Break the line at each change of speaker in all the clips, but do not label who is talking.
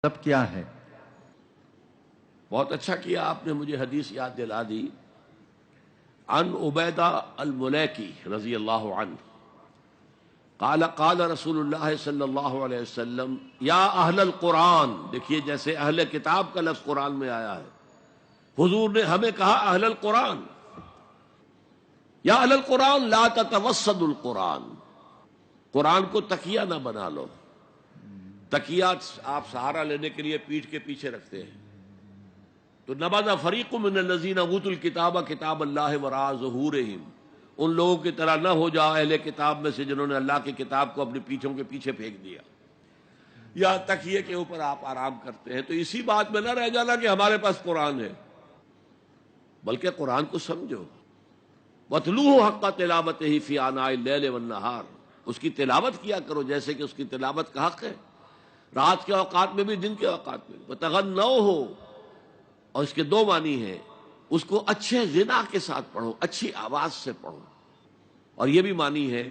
سب کیا ہے؟
بہت اچھا کیا آپ نے مجھے حدیث یاد دلا دی. عن عبیدہ الملیکی رضی اللہ عنہ قال قال رسول اللہ صلی اللہ علیہ وسلم یا اہل القرآن. دیکھیے جیسے اہل کتاب کا لفظ قرآن میں آیا ہے، حضور نے ہمیں کہا اہل القرآن، یا اہل القرآن لا تتوسد القرآن. قرآن کو تکیہ نہ بنا لو. تکیہ آپ سہارا لینے کے لیے پیٹھ کے پیچھے رکھتے ہیں. تو نبذ فریق من الذین اوتوا الکتاب کتاب اللہ وراء ظہورہم، ان لوگوں کی طرح نہ ہو جاؤ اہل کتاب میں سے جنہوں نے اللہ کی کتاب کو اپنی پیٹھوں کے پیچھے پھینک دیا. یا تکیے کے اوپر آپ آرام کرتے ہیں. تو اسی بات میں نہ رہ جانا کہ ہمارے پاس قرآن ہے، بلکہ قرآن کو سمجھو. وَاتْلُوهُ حَقَّ تِلَاوَتِهِ فِي آنَاءِ اللَّيْلِ وَالنَّهَارِ، اس کی تلاوت کیا کرو جیسے کہ اس کی تلاوت کا حق ہے، رات کے اوقات میں بھی دن کے اوقات میں. وَتَغَنَّوْهُ، اور اس کے دو معنی ہیں، اس کو اچھے غنا کے ساتھ پڑھو، اچھی آواز سے پڑھو. اور یہ بھی معنی ہے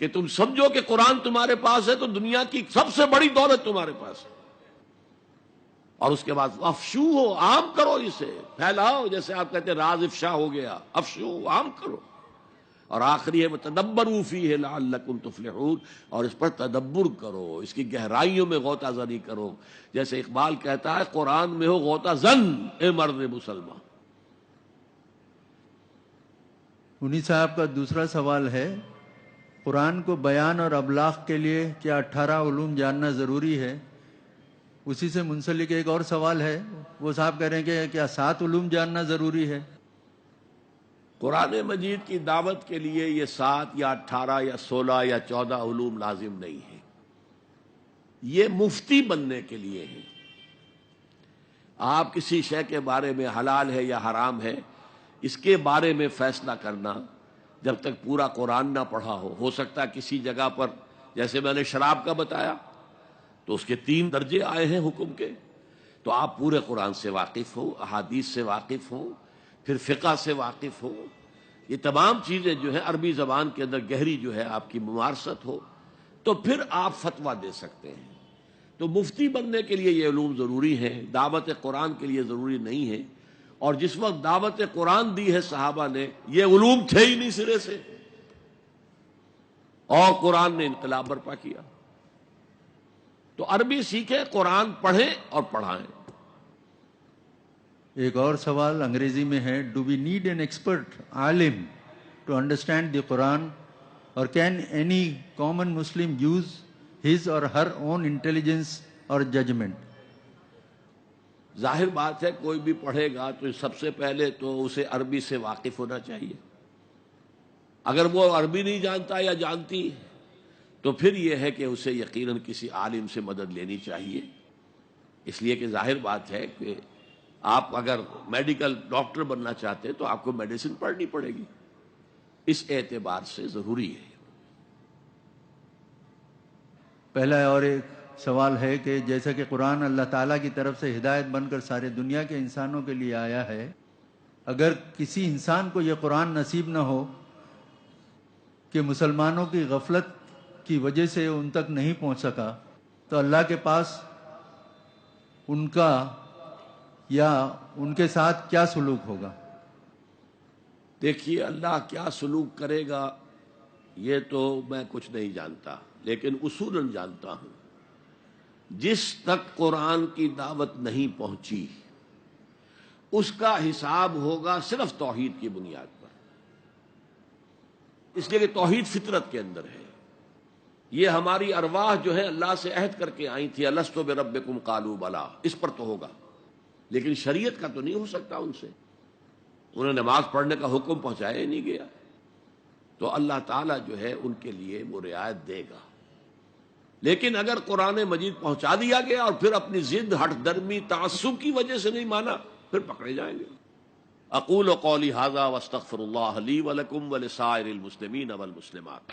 کہ تم سمجھو کہ قرآن تمہارے پاس ہے تو دنیا کی سب سے بڑی دولت تمہارے پاس ہے. اور اس کے بعد افشو ہو، عام کرو، اسے پھیلاؤ. جیسے آپ کہتے ہیں راز افشا ہو گیا، افشو، عام کرو. اور آخری ہے وتدبروا فیہ لعلکم تفلحون، اور اس پر تدبر کرو، اس کی گہرائیوں میں غوطہ زنی کرو. جیسے اقبال کہتا ہے قرآن میں ہو غوطہ زن اے مرد مسلمان.
انہی صاحب کا دوسرا سوال ہے، قرآن کو بیان اور ابلاغ کے لیے کیا 18 علوم جاننا ضروری ہے؟ اسی سے منسلک ایک اور سوال ہے، وہ صاحب کہہ رہے ہیں کہ کیا 7 علوم جاننا ضروری ہے؟
قرآن مجید کی دعوت کے لیے یہ 7 یا 18 یا 16 یا 14 علوم لازم نہیں ہے. یہ مفتی بننے کے لیے ہے. آپ کسی شے کے بارے میں حلال ہے یا حرام ہے، اس کے بارے میں فیصلہ کرنا جب تک پورا قرآن نہ پڑھا ہو سکتا ہے کسی جگہ پر، جیسے میں نے شراب کا بتایا تو اس کے 3 درجے آئے ہیں حکم کے، تو آپ پورے قرآن سے واقف ہو، احادیث سے واقف ہو، پھر فقہ سے واقف ہو. یہ تمام چیزیں جو ہیں عربی زبان کے اندر گہری جو ہے آپ کی ممارست ہو، تو پھر آپ فتویٰ دے سکتے ہیں. تو مفتی بننے کے لیے یہ علوم ضروری ہیں، دعوت قرآن کے لیے ضروری نہیں ہے. اور جس وقت دعوت قرآن دی ہے صحابہ نے، یہ علوم تھے ہی نہیں سرے سے، اور قرآن نے انقلاب برپا کیا. تو عربی سیکھیں، قرآن پڑھیں اور پڑھائیں.
ایک اور سوال انگریزی میں ہے، do we need an expert عالم to understand the Quran, or can any common Muslim use his or her own intelligence اور ججمنٹ؟
ظاہر بات ہے کوئی بھی پڑھے گا تو سب سے پہلے تو اسے عربی سے واقف ہونا چاہیے. اگر وہ عربی نہیں جانتا یا جانتی تو پھر یہ ہے کہ اسے یقیناً کسی عالم سے مدد لینی چاہیے. اس لیے کہ ظاہر بات ہے کہ آپ اگر میڈیکل ڈاکٹر بننا چاہتے ہیں تو آپ کو میڈیسن پڑھنی پڑے گی. اس اعتبار سے ضروری ہے.
پہلا اور ایک سوال ہے کہ جیسا کہ قرآن اللہ تعالیٰ کی طرف سے ہدایت بن کر سارے دنیا کے انسانوں کے لیے آیا ہے، اگر کسی انسان کو یہ قرآن نصیب نہ ہو کہ مسلمانوں کی غفلت کی وجہ سے ان تک نہیں پہنچ سکا، تو اللہ کے پاس ان کا یا ان کے ساتھ کیا سلوک ہوگا؟
دیکھیے اللہ کیا سلوک کرے گا یہ تو میں کچھ نہیں جانتا، لیکن اصولاً جانتا ہوں جس تک قرآن کی دعوت نہیں پہنچی اس کا حساب ہوگا صرف توحید کی بنیاد پر. اس لیے کہ توحید فطرت کے اندر ہے. یہ ہماری ارواح جو ہے اللہ سے عہد کر کے آئی تھی، الست بربکم قالوا بلا، اس پر تو ہوگا. لیکن شریعت کا تو نہیں ہو سکتا ان سے، انہیں نماز پڑھنے کا حکم پہنچایا ہی نہیں گیا. تو اللہ تعالیٰ جو ہے ان کے لیے وہ رعایت دے گا. لیکن اگر قرآن مجید پہنچا دیا گیا اور پھر اپنی ضد، ہٹ درمی، تعصب کی وجہ سے نہیں مانا، پھر پکڑے جائیں گے. اقول قولی ھذا واستغفر اللہ لی ولکم ولسائر المسلمین والمسلمات.